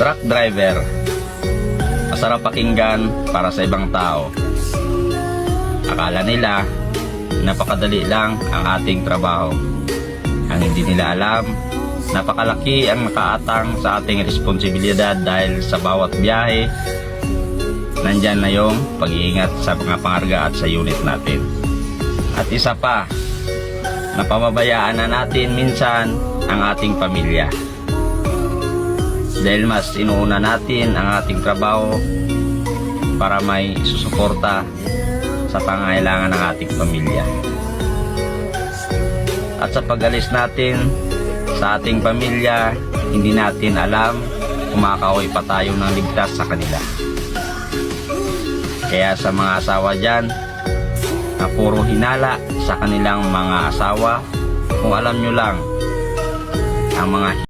Truck driver, masarap pakinggan para sa ibang tao. Akala nila napakadali lang ang ating trabaho. Ang hindi nila alam, napakalaki ang nakaatang sa ating responsibilidad dahil sa bawat biyahe, nandyan na yung pag-iingat sa mga pangarga at sa unit natin. At isa pa, napababayaan na natin minsan ang ating pamilya. Dahil mas inuuna natin ang ating trabaho para may susuporta sa pangangailangan ng ating pamilya. At sa pag-alis natin sa ating pamilya, hindi natin alam kung makakauwi pa tayo ng ligtas sa kanila. Kaya sa mga asawa dyan na puro hinala sa kanilang mga asawa, kung alam nyo lang ang mga